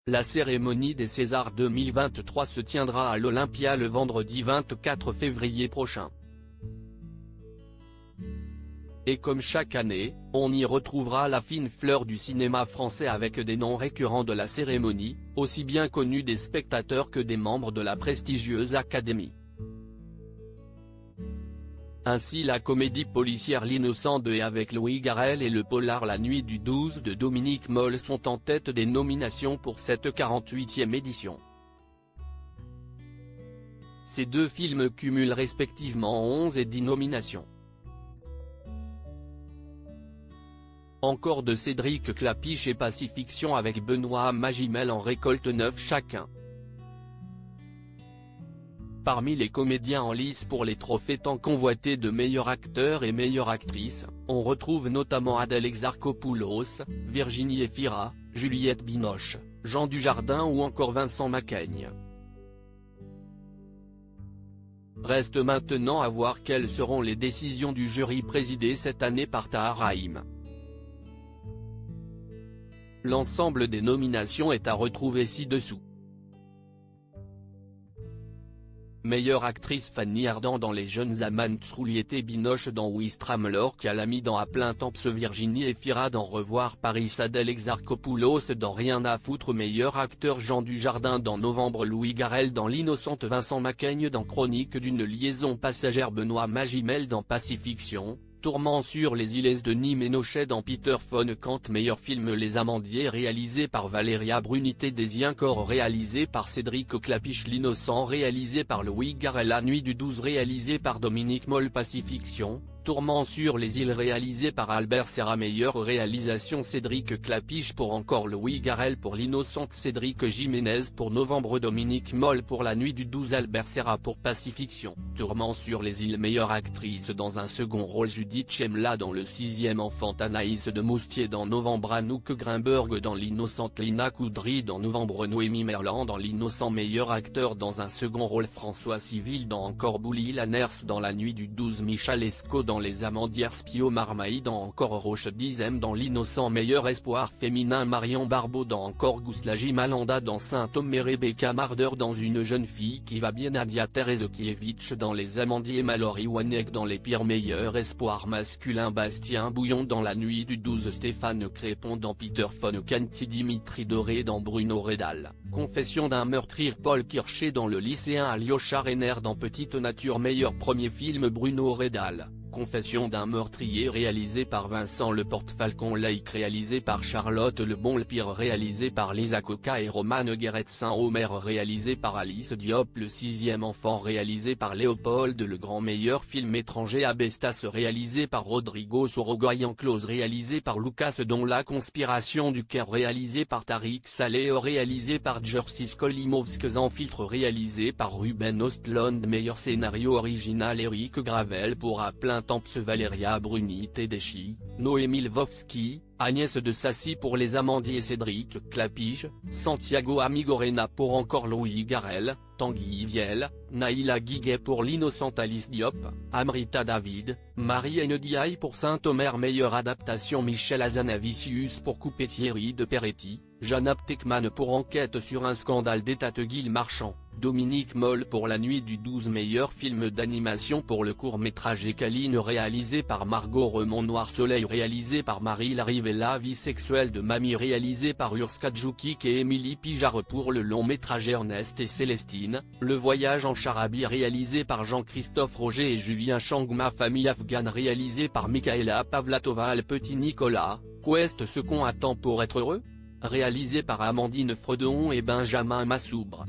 La cérémonie des Césars 2023 se tiendra à l'Olympia le vendredi 24 février prochain. Et comme chaque année, on y retrouvera la fine fleur du cinéma français avec des noms récurrents de la cérémonie, aussi bien connus des spectateurs que des membres de la prestigieuse Académie. Ainsi la comédie policière L'Innocent 2 avec Louis Garrel et le polar La Nuit du 12 de Dominique Moll sont en tête des nominations pour cette 48e édition. Ces deux films cumulent respectivement 11 et 10 nominations. Encore de Cédric Klapisch et Pacifiction avec Benoît Magimel en récolte 9 chacun. Parmi les comédiens en lice pour les trophées tant convoités de meilleur acteur et meilleure actrice, on retrouve notamment Adèle Exarchopoulos, Virginie Efira, Juliette Binoche, Jean Dujardin ou encore Vincent Macaigne. Reste maintenant à voir quelles seront les décisions du jury présidé cette année par Tahar Rahim. L'ensemble des nominations est à retrouver ci-dessous. Meilleure actrice Fanny Ardant dans Les Jeunes Amants, Juliette Binoche dans Ouistreham, Laure Calamy dans À plein temps, Virginie Efira dans Revoir Paris, Adèle Exarchopoulos dans Rien à foutre, meilleur acteur Jean Dujardin dans Novembre, Louis Garrel dans L'Innocente, Vincent Macaigne dans Chronique d'une liaison passagère, Benoît Magimel dans Pacifiction, Tourment sur les îles de Nîmes et Nochet dans Peter von Kant, meilleur film Les Amandiers réalisé par Valéria Brunité, Désir-Corps réalisé par Cédric Klapisch, L'Innocent réalisé par Louis Garrel, La Nuit du 12 réalisé par Dominique Moll, Pacifiction, Tourment sur les îles réalisé par Albert Serra, meilleure réalisation Cédric Klapisch pour Encore, Louis Garrel pour L'Innocente, Cédric Jiménez pour Novembre, Dominique Moll pour La Nuit du 12, Albert Serra pour Pacifiction, Tourment sur les îles, meilleure actrice dans un second rôle Judith Chemla dans Le Sixième Enfant, Anaïs de Moustier dans Novembre, Anouk Grimberg dans L'Innocente, Lina Coudry dans Novembre, Noémie Merlan dans L'Innocent, meilleur acteur dans un second rôle François Civil dans Encore, Bouli Lanners dans La Nuit du 12, Michel Esco dans Les Amandiers, Pio Marmaille dans Encore, Roche Dizem dans L'Innocent, meilleur espoir féminin Marion Barbeau dans Encore, Gouslaji Malanda dans Saint-Homme et Rebecca Marder dans Une jeune fille qui va bien, Nadia Terezokiewicz dans Les Amandiers, Mallory Wanek dans Les Pires, meilleur espoir masculin Bastien Bouillon dans La Nuit du 12, Stéphane Crépon dans Peter von Canty, Dimitri Doré dans Bruno Redal, Confession d'un meurtrier, Paul Kircher dans Le Lycéen, Alyosha Renner dans Petite Nature, meilleur premier film Bruno Redal, Confession d'un meurtrier réalisé par Vincent Leporte-Falcon Lake réalisé par Charlotte Lebon, Le Pire réalisé par Lisa Coca et Romane Guéret, Saint-Omer réalisé par Alice Diop, Le Sixième Enfant réalisé par Léopold Legrand, meilleur film étranger Abestas réalisé par Rodrigo Sorogoyen, Close réalisé par Lucas dont La Conspiration du Caire réalisé par Tariq Saleh réalisé par Jerzy Skolimowski, Filtre réalisé par Ruben Östlund, meilleur scénario original Eric Gravel pour À plein temps, Valéria Bruni Tedeschi, Noémie Lvovsky, Agnès de Sassy pour Les Amandiers, Cédric Klapisch, Santiago Amigorena pour Encore, Louis Garrel, Tanguy Viel, Naïla Guiguet pour L'Innocente, Alice Diop, Amrita David, Marie Ndiaye pour Saint-Omer, meilleure adaptation Michel Hazanavicius pour Coupé, Thierry de Peretti, Jeanne Aptekman pour Enquête sur un scandale d'État, Guil Marchand, Dominique Moll pour La Nuit du 12, meilleur film d'animation pour le court-métrage Écaline réalisé par Margot Remond, Noir Soleil réalisé par Marie Larive et La vie sexuelle de Mamie réalisé par Urs Kadjoukik et Émilie Pijar pour le long-métrage Ernest et Célestine, Le Voyage en Charabie réalisé par Jean-Christophe Roger et Julien Chang, Ma famille afghane réalisé par Mikaela Pavlatova, Le Petit Nicolas, Quest, Ce qu'on attend pour être heureux réalisé par Amandine Fredon et Benjamin Massoubre.